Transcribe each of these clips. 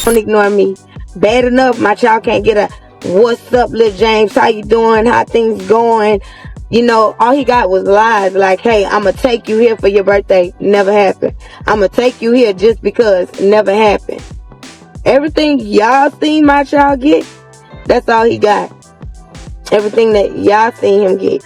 Don't ignore me. Bad enough, my child can't get a "What's up, Lil James? How you doing? How things going?" You know, all he got was lies like, "Hey, I'm going to take you here for your birthday." Never happened. "I'm going to take you here just because." Never happened. Everything y'all seen my child get, that's all he got. Everything that y'all seen him get.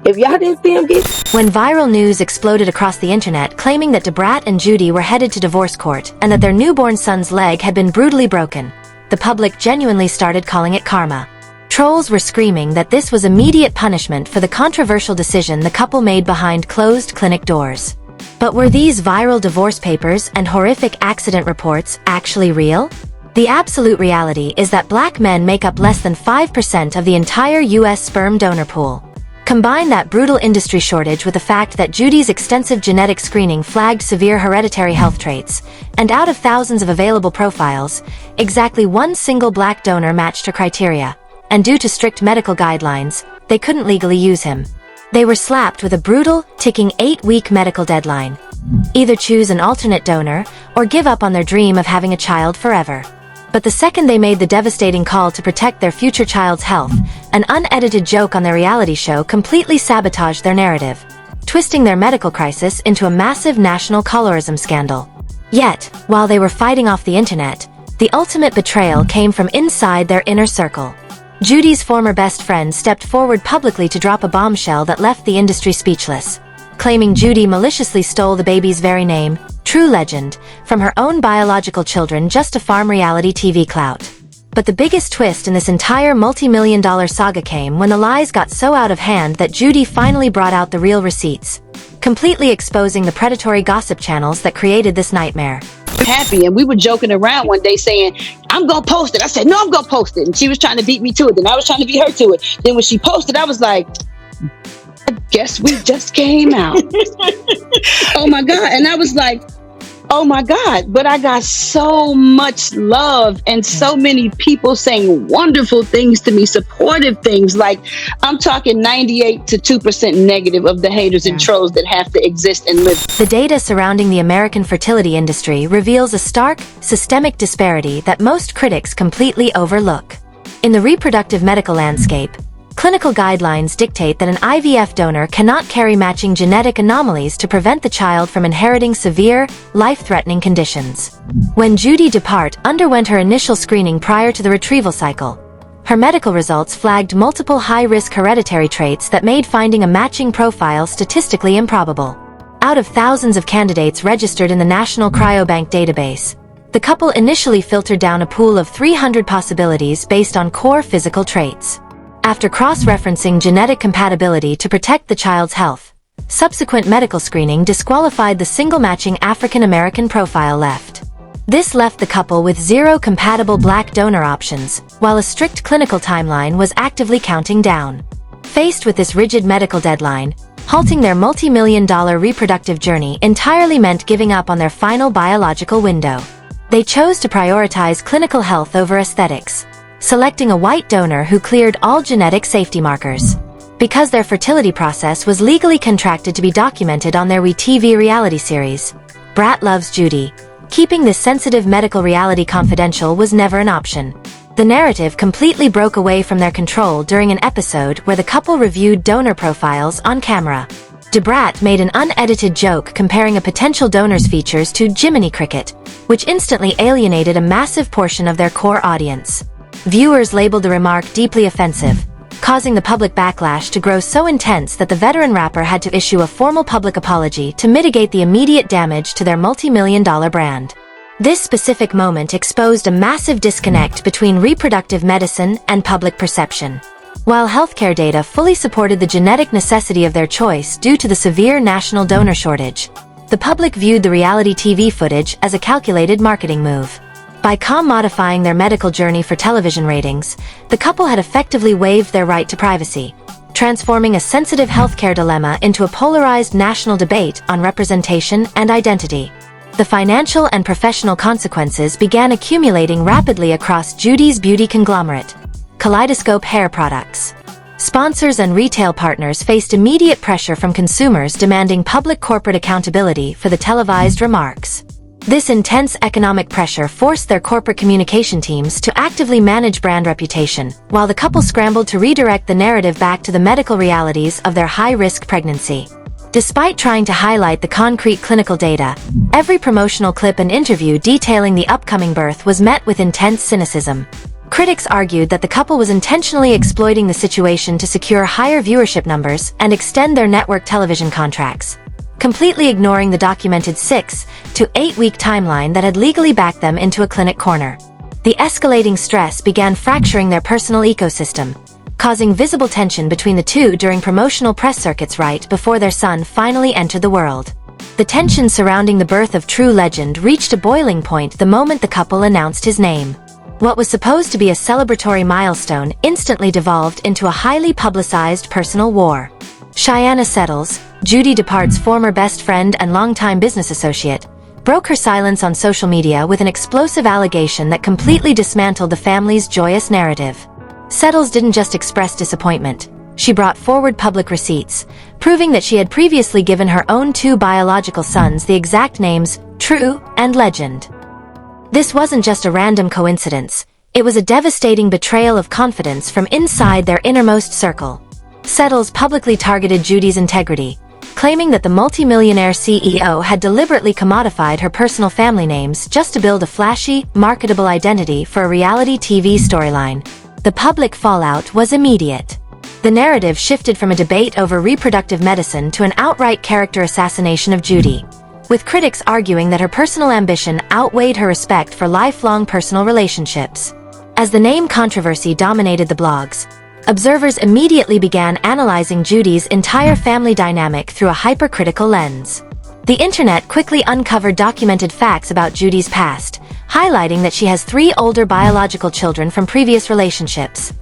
If y'all didn't see him get... When viral news exploded across the internet claiming that Brat and Judy were headed to divorce court and that their newborn son's leg had been brutally broken, the public genuinely started calling it karma. Trolls were screaming that this was immediate punishment for the controversial decision the couple made behind closed clinic doors. But were these viral divorce papers and horrific accident reports actually real? The absolute reality is that black men make up less than 5% of the entire U.S. sperm donor pool. Combine that brutal industry shortage with the fact that Judy's extensive genetic screening flagged severe hereditary health traits, and out of thousands of available profiles, exactly one single black donor matched her criteria, and due to strict medical guidelines, they couldn't legally use him. They were slapped with a brutal, ticking 8-week medical deadline. Either choose an alternate donor, or give up on their dream of having a child forever. But the second they made the devastating call to protect their future child's health, an unedited joke on their reality show completely sabotaged their narrative, twisting their medical crisis into a massive national colorism scandal. Yet, while they were fighting off the internet, the ultimate betrayal came from inside their inner circle. Judy's former best friend stepped forward publicly to drop a bombshell that left the industry speechless, claiming Judy maliciously stole the baby's very name, true legend, from her own biological children just to farm reality TV clout. But the biggest twist in this entire multi-million-dollar saga came when the lies got so out of hand that Judy finally brought out the real receipts, completely exposing the predatory gossip channels that created this nightmare. Happy, and we were joking around one day saying, "I'm gonna post it." I said, "No, I'm gonna post it," and she was trying to beat me to it, then I was trying to beat her to it. Then when she posted, I was like, "I guess we just came out." Oh my God. And I was like, oh my God, but I got so much love and so many people saying wonderful things to me, supportive things. Like, I'm talking 98 to 2% negative of the haters and trolls that have to exist and live. The data surrounding the American fertility industry reveals a stark, systemic disparity that most critics completely overlook. In the reproductive medical landscape, clinical guidelines dictate that an IVF donor cannot carry matching genetic anomalies to prevent the child from inheriting severe, life-threatening conditions. When Judy Depart underwent her initial screening prior to the retrieval cycle, her medical results flagged multiple high-risk hereditary traits that made finding a matching profile statistically improbable. Out of thousands of candidates registered in the National Cryobank database, the couple initially filtered down a pool of 300 possibilities based on core physical traits. After cross-referencing genetic compatibility to protect the child's health, subsequent medical screening disqualified the single-matching African-American profile left. This left the couple with 0 compatible black donor options, while a strict clinical timeline was actively counting down. Faced with this rigid medical deadline, halting their multi-million-dollar reproductive journey entirely meant giving up on their final biological window. They chose to prioritize clinical health over aesthetics, selecting a white donor who cleared all genetic safety markers. Because their fertility process was legally contracted to be documented on their WeTV reality series, Brat Loves Judy, keeping this sensitive medical reality confidential was never an option. The narrative completely broke away from their control during an episode where the couple reviewed donor profiles on camera. Brat made an unedited joke comparing a potential donor's features to Jiminy Cricket, which instantly alienated a massive portion of their core audience. Viewers labeled the remark deeply offensive, causing the public backlash to grow so intense that the veteran rapper had to issue a formal public apology to mitigate the immediate damage to their multi-million-dollar brand. This specific moment exposed a massive disconnect between reproductive medicine and public perception. While healthcare data fully supported the genetic necessity of their choice due to the severe national donor shortage, the public viewed the reality TV footage as a calculated marketing move. By commodifying their medical journey for television ratings, the couple had effectively waived their right to privacy, transforming a sensitive healthcare dilemma into a polarized national debate on representation and identity. The financial and professional consequences began accumulating rapidly across Judy's beauty conglomerate, Kaleidoscope Hair Products. Sponsors and retail partners faced immediate pressure from consumers demanding public corporate accountability for the televised remarks. This intense economic pressure forced their corporate communication teams to actively manage brand reputation, while the couple scrambled to redirect the narrative back to the medical realities of their high-risk pregnancy. Despite trying to highlight the concrete clinical data, every promotional clip and interview detailing the upcoming birth was met with intense cynicism. Critics argued that the couple was intentionally exploiting the situation to secure higher viewership numbers and extend their network television contracts, completely ignoring the documented 6 to 8 week timeline that had legally backed them into a clinic corner. The escalating stress began fracturing their personal ecosystem, causing visible tension between the two during promotional press circuits right before their son finally entered the world. The tension surrounding the birth of true legend reached a boiling point the moment the couple announced his name. What was supposed to be a celebratory milestone instantly devolved into a highly publicized personal war. Cheyenne Settles, Judy Depart's former best friend and longtime business associate, broke her silence on social media with an explosive allegation that completely dismantled the family's joyous narrative. Settles didn't just express disappointment. She brought forward public receipts, proving that she had previously given her own 2 biological sons the exact names, True and Legend. This wasn't just a random coincidence, it was a devastating betrayal of confidence from inside their innermost circle. Settles publicly targeted Judy's integrity, claiming that the multimillionaire CEO had deliberately commodified her personal family names just to build a flashy, marketable identity for a reality TV storyline. The public fallout was immediate. The narrative shifted from a debate over reproductive medicine to an outright character assassination of Judy, with critics arguing that her personal ambition outweighed her respect for lifelong personal relationships. As the name controversy dominated the blogs, observers immediately began analyzing Judy's entire family dynamic through a hypercritical lens. The internet quickly uncovered documented facts about Judy's past, highlighting that she has 3 older biological children from previous relationships: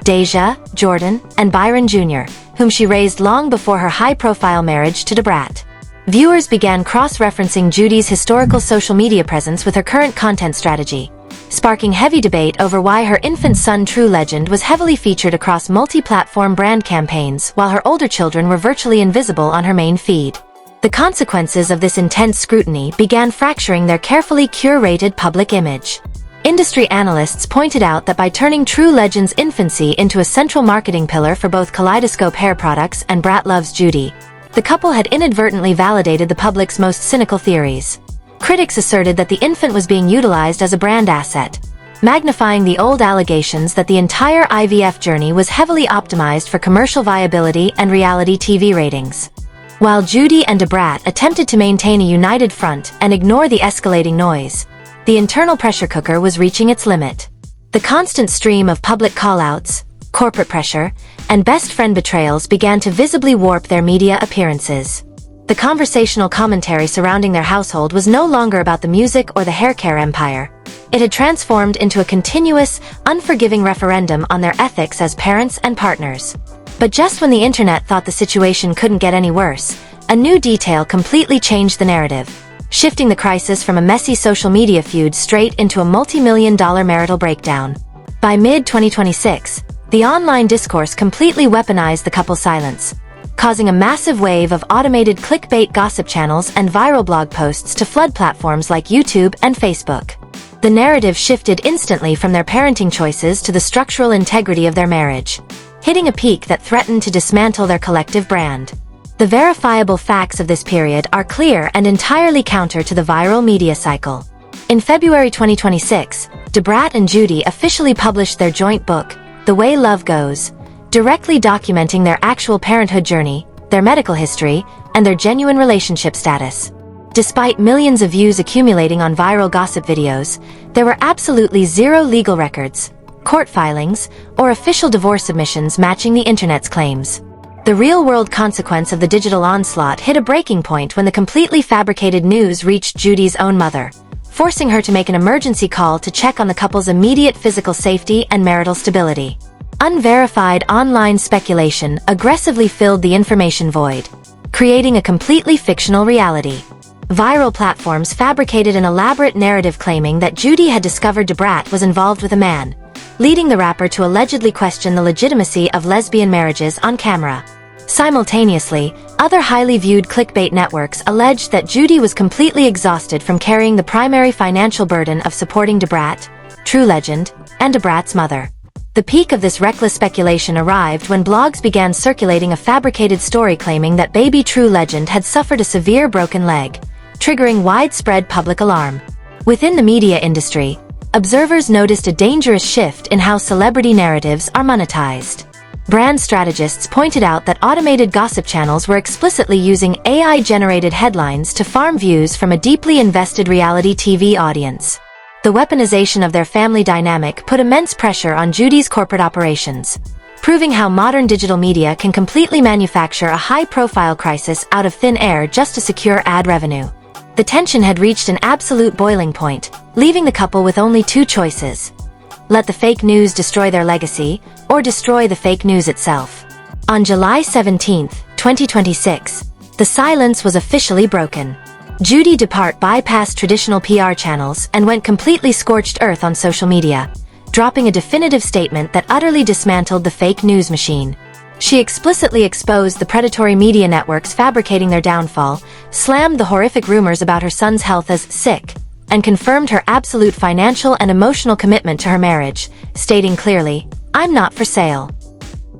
Deja, Jordan, and Byron Jr., whom she raised long before her high-profile marriage to Brat. Viewers began cross-referencing Judy's historical social media presence with her current content strategy, sparking heavy debate over why her infant son True Legend was heavily featured across multi-platform brand campaigns while her older children were virtually invisible on her main feed. The consequences of this intense scrutiny began fracturing their carefully curated public image. Industry analysts pointed out that by turning True Legend's infancy into a central marketing pillar for both Kaleidoscope hair products and Brat Loves Judy, the couple had inadvertently validated the public's most cynical theories. Critics asserted that the infant was being utilized as a brand asset, magnifying the old allegations that the entire IVF journey was heavily optimized for commercial viability and reality TV ratings. While Judy and Brat attempted to maintain a united front and ignore the escalating noise, the internal pressure cooker was reaching its limit. The constant stream of public call-outs, corporate pressure, and best friend betrayals began to visibly warp their media appearances. The conversational commentary surrounding their household was no longer about the music or the hair care empire. It had transformed into a continuous, unforgiving referendum on their ethics as parents and partners. But just when the internet thought the situation couldn't get any worse, a new detail completely changed the narrative, shifting the crisis from a messy social media feud straight into a multi-million-dollar marital breakdown. By mid-2026, the online discourse completely weaponized the couple's silence, causing a massive wave of automated clickbait gossip channels and viral blog posts to flood platforms like YouTube and Facebook. The narrative shifted instantly from their parenting choices to the structural integrity of their marriage, hitting a peak that threatened to dismantle their collective brand. The verifiable facts of this period are clear and entirely counter to the viral media cycle. In February 2026, Brat and Judy officially published their joint book, The Way Love Goes, directly documenting their actual parenthood journey, their medical history, and their genuine relationship status. Despite millions of views accumulating on viral gossip videos, there were absolutely zero legal records, court filings, or official divorce submissions matching the internet's claims. The real-world consequence of the digital onslaught hit a breaking point when the completely fabricated news reached Judy's own mother, forcing her to make an emergency call to check on the couple's immediate physical safety and marital stability. Unverified online speculation aggressively filled the information void, creating a completely fictional reality. Viral platforms fabricated an elaborate narrative claiming that Judy had discovered Brat was involved with a man, leading the rapper to allegedly question the legitimacy of lesbian marriages on camera. Simultaneously, other highly viewed clickbait networks alleged that Judy was completely exhausted from carrying the primary financial burden of supporting Brat, True Legend, and Brat's mother. The peak of this reckless speculation arrived when blogs began circulating a fabricated story claiming that baby True Legend had suffered a severe broken leg, triggering widespread public alarm. Within the media industry, observers noticed a dangerous shift in how celebrity narratives are monetized. Brand strategists pointed out that automated gossip channels were explicitly using AI-generated headlines to farm views from a deeply invested reality TV audience. The weaponization of their family dynamic put immense pressure on Judy's corporate operations, proving how modern digital media can completely manufacture a high-profile crisis out of thin air just to secure ad revenue. The tension had reached an absolute boiling point, leaving the couple with only two choices: let the fake news destroy their legacy, or destroy the fake news itself. On July 17, 2026, the silence was officially broken. Judy Depart bypassed traditional PR channels and went completely scorched earth on social media, dropping a definitive statement that utterly dismantled the fake news machine. She explicitly exposed the predatory media networks fabricating their downfall, slammed the horrific rumors about her son's health as sick, and confirmed her absolute financial and emotional commitment to her marriage, stating clearly, "I'm not for sale."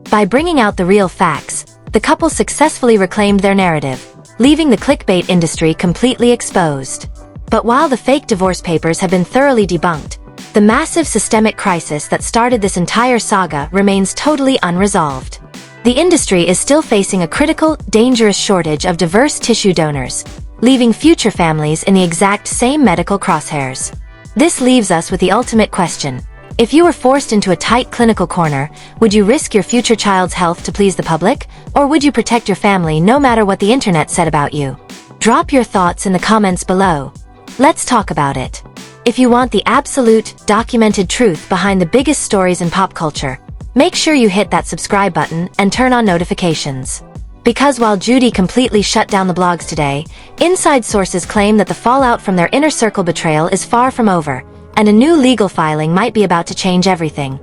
By bringing out the real facts, the couple successfully reclaimed their narrative, leaving the clickbait industry completely exposed. But while the fake divorce papers have been thoroughly debunked, the massive systemic crisis that started this entire saga remains totally unresolved. The industry is still facing a critical, dangerous shortage of diverse tissue donors, leaving future families in the exact same medical crosshairs. This leaves us with the ultimate question. If you were forced into a tight clinical corner, would you risk your future child's health to please the public, or would you protect your family no matter what the internet said about you? Drop your thoughts in the comments below. Let's talk about it. If you want the absolute, documented truth behind the biggest stories in pop culture, make sure you hit that subscribe button and turn on notifications. Because while Judy completely shut down the blogs today, inside sources claim that the fallout from their inner circle betrayal is far from over, and a new legal filing might be about to change everything.